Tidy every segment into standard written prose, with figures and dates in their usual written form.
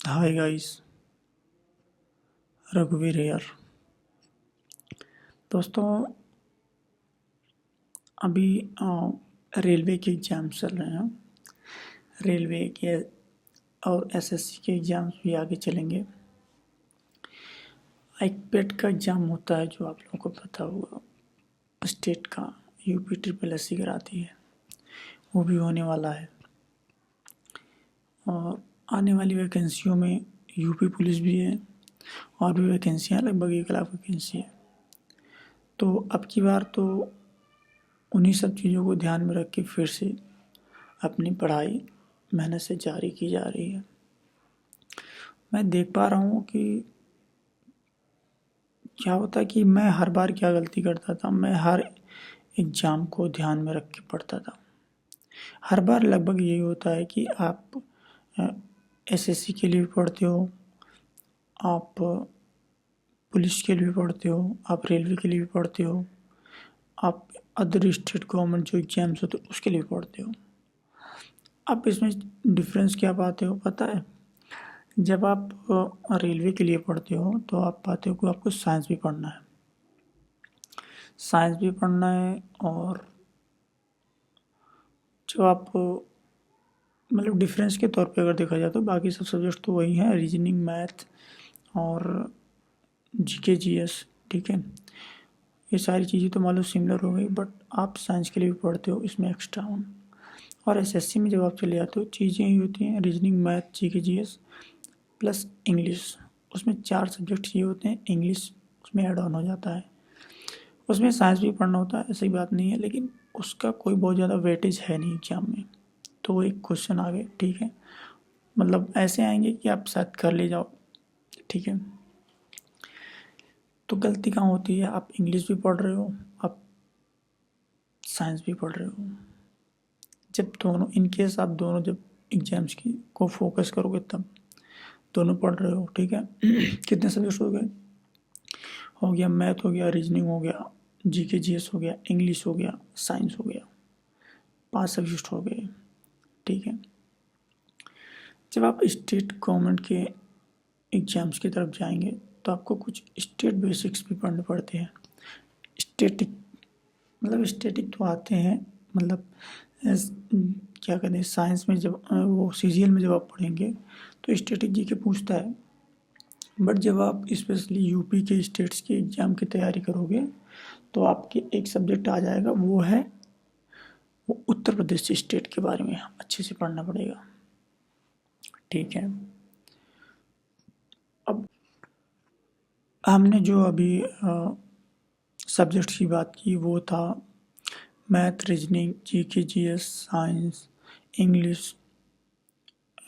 Hi guys, रघुवीर यार। दोस्तों, अभी रेलवे के एग्ज़ाम चल रहे हैं। रेलवे के और एसएससी के एग्ज़ाम्स भी आगे चलेंगे। एक पेट का एग्ज़ाम होता है जो आप लोगों को पता होगा, स्टेट का। यूपी ट्रिपल एससी कराती है, वो भी होने वाला है। और आने वाली वैकेंसियों में यूपी पुलिस भी है, और भी वैकेंसियाँ लगभग 1 लाख वैकेंसी है। तो अब की बार तो उन्हीं सब चीज़ों को ध्यान में रख के फिर से अपनी पढ़ाई मेहनत से जारी की जा रही है। मैं देख पा रहा हूँ कि क्या होता है कि मैं हर बार क्या गलती करता था। मैं हर एग्ज़ाम को ध्यान में रख के पढ़ता था। हर बार लगभग यही होता है कि आप एसएससी के लिए भी पढ़ते हो, आप पुलिस के लिए भी पढ़ते हो, आप रेलवे के लिए भी पढ़ते हो, आप अदर स्टेट गवर्नमेंट जो एग्ज़ाम्स होते हैं उसके लिए भी पढ़ते हो। आप इसमें डिफरेंस क्या पाते हो पता है? जब आप रेलवे के लिए पढ़ते हो तो आप पाते हो कि आपको साइंस भी पढ़ना है। साइंस भी पढ़ना है, और जो आप मतलब डिफरेंस के तौर पे अगर देखा जाए तो बाकी सब सब्जेक्ट तो वही हैं, रीजनिंग, मैथ और जीके जीएस। ठीक है, ये सारी चीज़ें तो मान लो सिमिलर हो गई, बट आप साइंस के लिए भी पढ़ते हो इसमें एक्स्ट्रा ऑन। और एसएससी में जब आप चले जाते हो चीज़ें ही होती हैं, reasoning, math, GK GS plus English. उसमें 4 सब्जेक्ट ये होते हैं, इंग्लिश उसमें ऐड ऑन हो जाता है। उसमें साइंस भी पढ़ना होता है, ऐसी बात नहीं है, लेकिन उसका कोई बहुत ज़्यादा वेटेज है नहीं एग्जाम में। तो एक क्वेश्चन आ गए, ठीक है, मतलब ऐसे आएंगे कि आप शायद कर ले जाओ। ठीक है, तो गलती कहाँ होती है? आप इंग्लिश भी पढ़ रहे हो, आप साइंस भी पढ़ रहे हो। जब दोनों इनकेस आप दोनों जब एग्जाम्स की को फोकस करोगे तब दोनों पढ़ रहे हो। ठीक है कितने सब्जेक्ट हो गया? मैथ हो गया, रीजनिंग हो गया, जीके जीएस हो गया, इंग्लिश हो गया, साइंस हो गया, 5 सब्जेक्ट हो गए। ठीक है, जब आप स्टेट गवर्नमेंट के एग्ज़ाम्स की तरफ जाएंगे तो आपको कुछ स्टेट बेसिक्स भी पढ़ने पड़ते हैं। स्टेटिक मतलब स्टेटिक तो आते हैं, मतलब क्या कहते हैं, साइंस में जब वो सीजीएल में जब आप पढ़ेंगे तो स्टेटिक जी के पूछता है। बट जब आप स्पेशली यूपी के स्टेट्स के एग्ज़ाम की तैयारी करोगे तो आपके एक सब्जेक्ट आ जाएगा, वो उत्तर प्रदेश स्टेट के बारे में अच्छे से पढ़ना पड़ेगा। ठीक है, अब हमने जो अभी सब्जेक्ट की बात की वो था math, reasoning, GK GS, science, English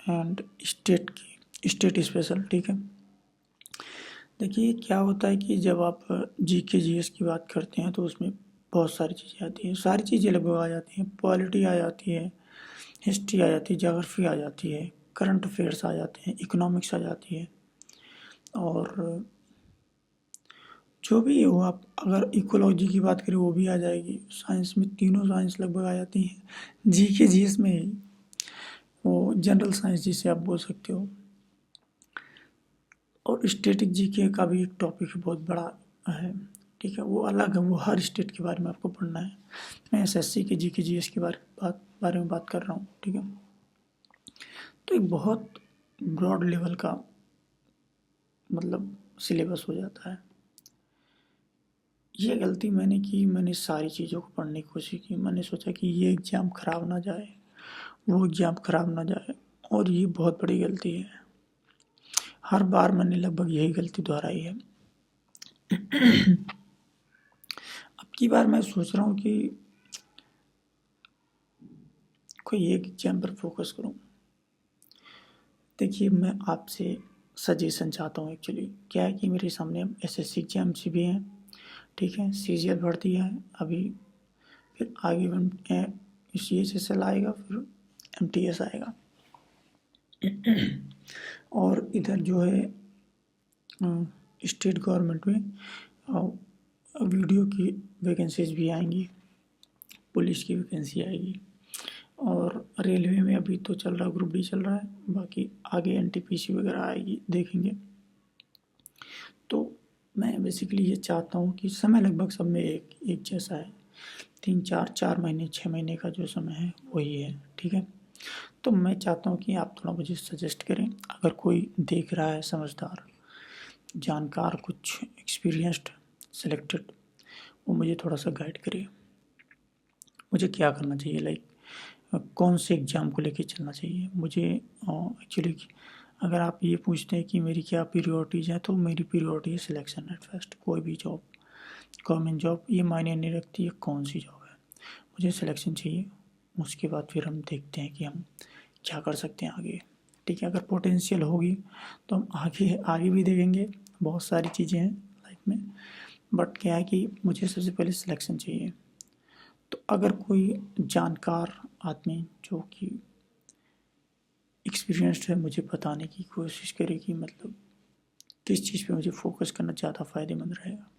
and state special. ठीक है, देखिए क्या होता है कि जब आप जीके जीएस की बात करते हैं तो उसमें बहुत सारी चीज़ें आती हैं, सारी चीज़ें लगभग आ जाती हैं। पॉलिटी आ जाती है, हिस्ट्री आ जाती है, ज्योग्राफी आ जाती है, करंट अफेयर्स आ जाते हैं, इकोनॉमिक्स आ जाती है, और जो भी हो, आप अगर इकोलॉजी की बात करें वो भी आ जाएगी। साइंस में तीनों साइंस लगभग आ जाती हैं। जीके जीएस में ही वो जनरल साइंस जिसे आप बोल सकते हो। और स्टैटिक जीके का भी एक टॉपिक बहुत बड़ा है। ठीक है, वो अलग है, वो हर स्टेट के बारे में आपको पढ़ना है। मैं एसएससी के जीके जीएस के बारे में बात कर रहा हूँ। ठीक है, तो एक बहुत ब्रॉड लेवल का मतलब सिलेबस हो जाता है। ये गलती मैंने की, मैंने सारी चीज़ों को पढ़ने की कोशिश की। मैंने सोचा कि ये एग्ज़ाम ख़राब ना जाए, वो एग्ज़ाम ख़राब ना जाए, और ये बहुत बड़ी गलती है। हर बार मैंने लगभग यही गलती दोहराई है। अब की बार मैं सोच रहा हूँ कि कोई एक एग्जाम पर फोकस करूँ। देखिए, मैं आपसे सजेशन चाहता हूँ। एक्चुअली क्या है कि मेरे सामने एसएससी एग्जाम्स भी हैं, ठीक है, सीजीएल भर्ती है अभी, फिर आगे सीएचएसएल आएगा, फिर एमटीएस आएगा, और इधर जो है स्टेट गवर्नमेंट में वीडियो की वैकेंसीज भी आएंगी, पुलिस की वैकेंसी आएगी, और रेलवे में अभी तो चल रहा है, ग्रुप डी चल रहा है, बाकी आगे एनटीपीसी वगैरह आएगी, देखेंगे। तो मैं बेसिकली ये चाहता हूँ कि समय लगभग सब में एक जैसा है, 3 4 4 महीने 6 महीने का जो समय है वही है, ठीक है। तो मैं चाहता हूँ कि आप थोड़ा मुझे सजेस्ट करें, अगर कोई देख रहा है समझदार, जानकार, कुछ एक्सपीरियंस्ड, सिलेक्टेड, वो मुझे थोड़ा सा गाइड करे, मुझे क्या करना चाहिए, लाइक कौन से एग्ज़ाम को लेके चलना चाहिए मुझे। एक्चुअली अगर आप ये पूछते हैं कि मेरी क्या प्रियोरिटीज़ हैं, तो मेरी प्रियोरिटी है सिलेक्शन एट फर्स्ट। कोई भी जॉब, गवर्नमेंट जॉब, ये मायने नहीं रखती है कौन सी जॉब है, मुझे सिलेक्शन चाहिए। उसके बाद फिर हम देखते हैं कि हम क्या कर सकते हैं आगे, ठीक है। अगर पोटेंशियल होगी तो हम आगे आगे भी देखेंगे, बहुत सारी चीज़ें हैं लाइफ में, बट क्या है कि मुझे सबसे पहले सिलेक्शन चाहिए। तो अगर कोई जानकार आदमी जो कि एक्सपीरियंस्ड है, मुझे बताने की कोशिश करे कि मतलब किस चीज़ पे मुझे फोकस करना ज़्यादा फ़ायदेमंद रहेगा।